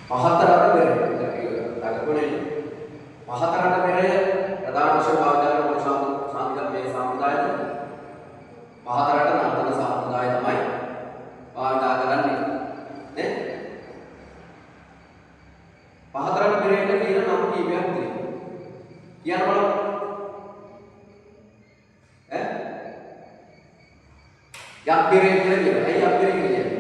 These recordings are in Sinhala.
පහතරට පෙර දක්වන්නේ පහතරට පෙර ප්‍රධාන වශයෙන් භාවිත කරන සාන්තික මේ සම්ප්‍රදායද පහතරට නර්තන සම්ප්‍රදාය තමයි භාවිත කරන්නේ නේ පහතරට පෙරේට කියන නම් කීපයක් තියෙනවා කියන්න බලන්න යක් පෙරේ කියලා කියනවා ඇයි යක් පෙරේ කියන්නේ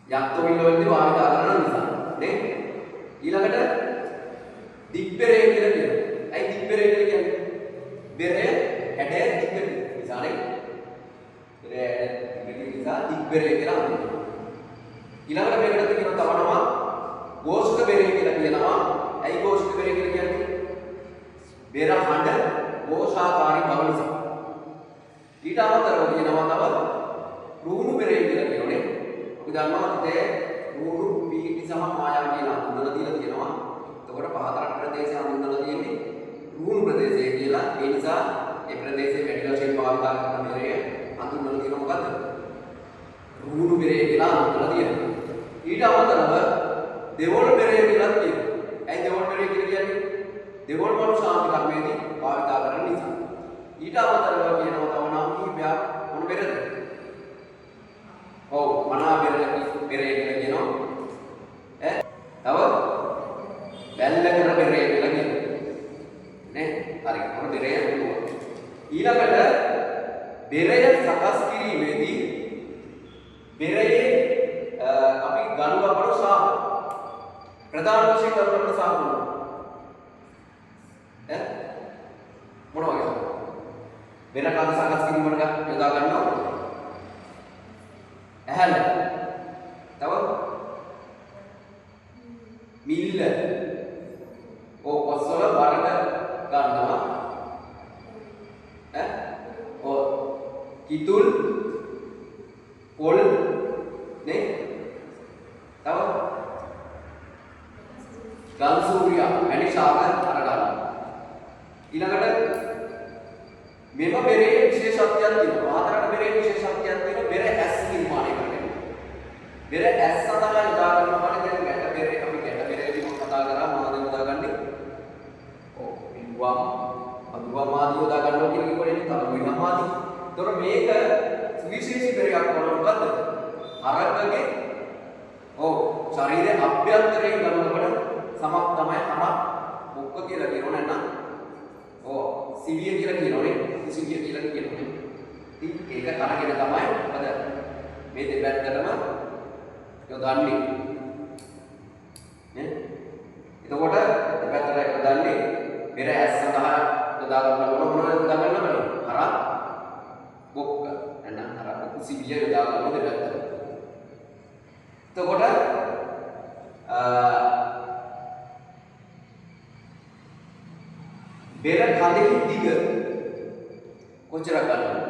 යක්තෝ විලවලදී භාවිත කරන නිසා නේ ඊළඟට දිග්බෙරේ කියලා කියනවා ඇයි දිග්බෙරේ කියලා කියන්නේ බෙරේ හැඩය දිග්ග නිසා නේ බෙරේ හැඩය දිග්ග නිසා දිග්බෙරේ කියලා හඳුන්වනවා ඊළඟට මේකට කියනවා තවනවා ගෝෂ්ඨ බෙරේ කියලා කියනවා ඇයි ගෝෂ්ඨ බෙරේ කියලා කියන්නේ බෙර හඬ ഘോഷාකාරී බව නිසා ඊට අමතරව කියනවා තව රුහුණු බෙරේ කියලා කියනෝනේ අපි දන්නවා හිතේ රුහුණු පීටි සහ මායා කියලා හඳුන්වලා දීලා තියෙනවා එතකොට පහතරක් ප්‍රදේශය හඳුන්වලා තියෙන්නේ රුහුණු ප්‍රදේශය කියලා ඒ නිසා ඒ ප්‍රදේශයේ වැඩි වශයෙන් භාවිත කරන බෙරේ හඳුන්වලා තියෙනවා මොකද්ද රුහුණු බෙරේ කියලා හඳුන්වලා තියෙනවා ඊට අමතරව දෙවොල් බෙරේ කියලා කියනවා ඇයි දෙවොල් බෙරේ කියලා කියන්නේ දෙවොල් වල ශාන්ති කර්මයේදී භාවිත කරන නිසා ඊට අමතරව කියනවා තව නම් කීපයක් මොන බෙරද ඔව් මනා බෙරේ කියලා කියනවා තව බැල්ල කර බෙරේ කියලා කියනවා නේ හරි මොන බෙරේ ඊළඟට බෙරය සකස් කිරීමේදී බෙරයේ අපි ගනු ලබන සාහ ප්‍රධාන වශයෙන් ගනු ලබන සාහ මොන වගේද බෙර කඳ සකස් කිරීමකට යොදා ගන්නවා ඇහැල තව මිල්ල පොස්වල වරක ගන්නවා කිතුල් පොල් නේ තව ගල් සූර්යා වැනි ශාක අර ගන්නවා ඊළඟට මෙම බෙරේ විශේෂත්වයක් තියෙනවා ආතරණ බෙරේ විශේෂත්වයක් තියෙනවා බෙර ඇස් නිර්මාණය කරන්නේ බෙර ඇස් සඳහා යොදා ගන්නවා කියන්නේ ගැට බෙරේ අපි ගැට බෙරේදී මම කතා කරා මොනවද යොදාගන්නේ ඉන්වම් අදුවම් ආදී යොදා ගන්නවා කියන එක කොහෙන්ද තව වෙනම ආදී ඒතොර මේක විශේෂී බෙරයක් වුණා මොකද්ද හරකගේ ශරීරයේ අභ්‍යන්තරයෙන් ගන්නකොට සමක් තමයි හරක් මුක්ක කියලා කියනවා නැත්නම් සිවිය කියලා කියනෝනේ සිවිය කියලා කියනෝනේ ඉතින් ඒක කරගෙන තමයි මොකද මේ දෙපැත්තටම යොදන්නේ නේ එතකොට දෙපැත්තට යොදන්නේ පෙර ඇස් සඳහා යොදා ගන්න මොනවද යොදා ගන්න බෑ හරක් බොක්ක නැත්නම් හරක් සිවිය යොදා ගන්න දෙපැත්තට එතකොට බෙර කඳේ දිග කොච්චරක් ගන්නවද?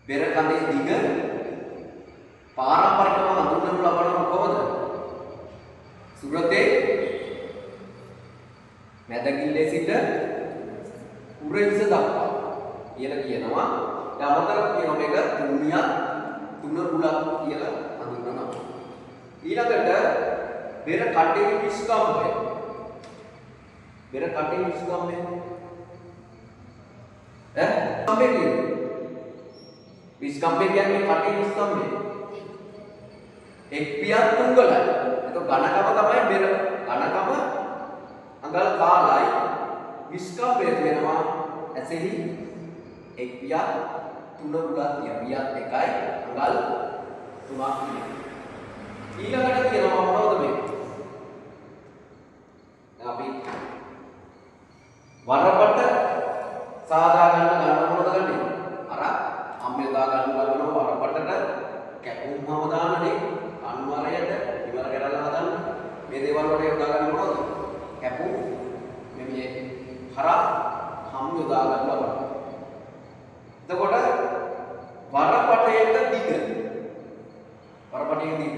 බෙර කඳේ දිග පාරම්පරිකව හඳුන්වනු ලබන කොහොමද? සුරතේ මැදකිල්ලේ සිට උරහිස දක්වා කියලා කියනවා. ඒ අමතරව කියන මේක තුනියක් තුන බුලක් කියලා හඳුන්වනවා. ඊළඟට බෙර කටේ විස්කම්භය බෙර කටින් විස්කම්බේ ස්කම්බේ කියන්නේ විස්කම්බේ කියන්නේ කටින් විස්කම්බේ එක් පියක් තුංගලයි ඒක ඝනකම තමයි බෙර ඝනකම අඟල් කාලයි විස්කම්බේ වෙනවා ඇසෙහි එක් පියක් තුන බුලක් කියන පියක් එකයි අඟල් තුනක් ඊළඟට කියනවා මොනවද මේ අපි වරපට සාදා ගන්න මොනවද ගන්නෙ අර අම්මේ දා ගන්න ලබන වරපටට කැපුම්මව දානනේ අන්වරයට ඉවර කරලා හදන්න මේ දේවල් වලට යොදා ගන්න මොනවද කැපුම් මේ හර හම් යොදා ගන්න ලබන එතකොට වරපටයට දිග වරපටයේ දිග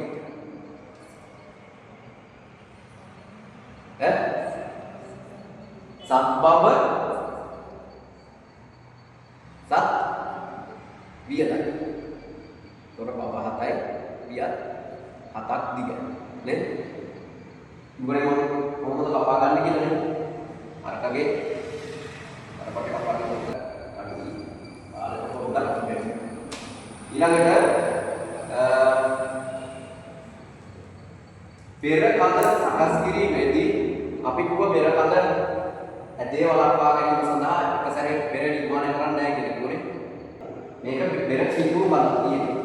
සත්බව සත් වියදයි. තොර බව 7යි වියත් හතක් දිගයි නේද? ඉවරේ කොහොමද කපා ගන්න කියලා නේ. අරකගේ අර කොට කපා ගන්න අඩුයි. ආලක පොඩ්ඩක් තිබෙන්න. ඊළඟට පෙර කඳ සකස් කිරීමේදී අපි කිව්ව පෙර කඳ ඇදේ වළක්වා ගැනීම සඳහා එක සැරේ පෙර නිර්මාණය කරන්න නැහැ කියලා කිව්වනේ. මේක පෙර කිව්ව බලන්න තියෙන්නේ.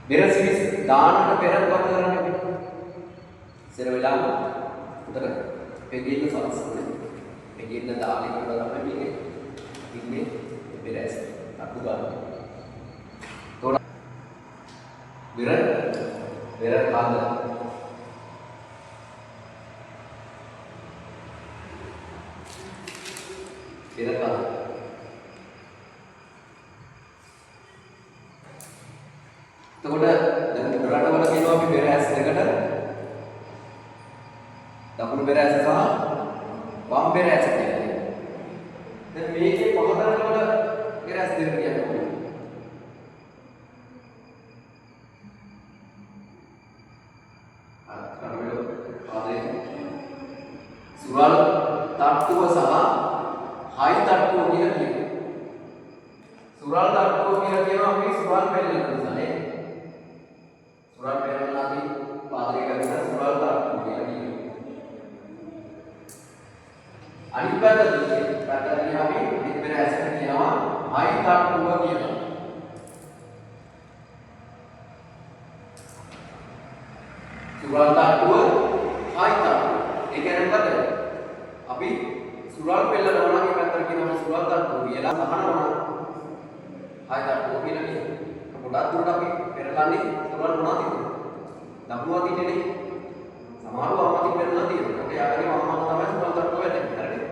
Bera series දාන්නට පෙර මොකද කරන්නේ අපි? ඉස්සර වෙලාම උතර පෙගින්න සලස්වන්නේ. පෙගින්න දාලේ කරලා තමයි මේක ඉන්නේ පෙරස් අතු ගන්න. තොර බෙර කාද බෙර කාද එතකොට දැන් රටවල කියනවා අපි බෙර ඇස් දෙකට දකුණු බෙර ඇස සහ වම් බෙර ඇස කියලා. දැන් මේකේ පහතරවල බෙර ඇස් දෙක කියන්නේ. සුරල් තට්ටුව සහ හයි තට්ටුව කියලා කියනවා. සුරල් තට්ටුව කියලා කියනවා අපි සුරල් පෙළ නිසා නේ. සුරල් පෙරණාදී පාදේ කරන සුරල් තට්ටුව කියලා කියනවා. අනිත් පැත්තදී අපි මෙතන ඇසට කියනවා හයි තට්ටුව කියලා. සුරල් තට්ටුව හයි තට්ටුව. ඒ කියන්නේ මොකද? අපි සුරල් පෙළ රවණගේ පැත්තට කියනවා සුරල් තට්ටුව කියලා. සහන රවණ හයි තට්ටුව කියලා කියනවා. පොඩක් දුරට අපි පෙරලන්නේ සුරල් මොනවද? දකුණු අතින්නේ නේ. සමහරව වම් අතින් පෙරලලා තියෙනවා. ඒක යාගේ වම් අත තමයි සුරල් තට්ටුව වෙන්නේ. හරිද?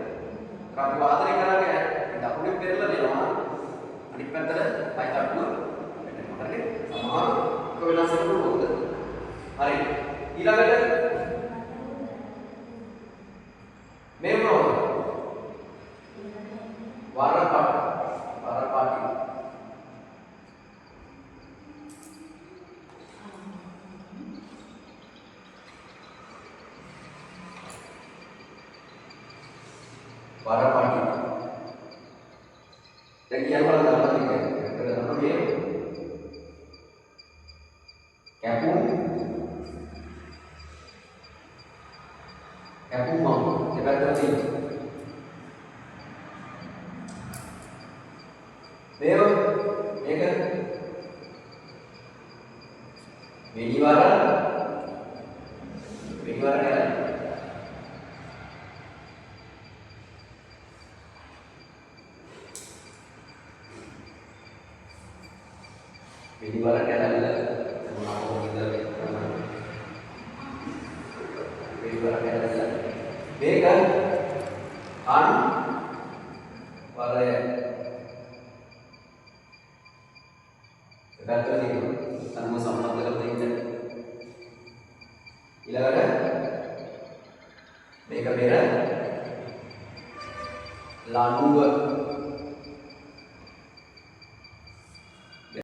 අපි වාදනය කරන්නේ දකුණෙන් පෙරලලා දෙනවා. අනිත් පැත්තට හයි තට්ටුව වෙනවා. හරිද? සමහර වෙනස් වෙනකොට මොකද? හරි. ඊළඟට මේ මොනවද? වරපාටි. දැන් කියන්න බලන්න දාලා තියෙනවා. මේ කැපුම් මම දෙපැත්තට තියෙනවා. මේක වෙනිවර නේද? පිළිවල කැලල්ල මොනවාද පිළිවල කැලල්ල මේක අන් වලය එතනදී අනුම සම්බන්ධ කරලා තියෙන්නේ ඊළඟට මේක පෙර ලනුව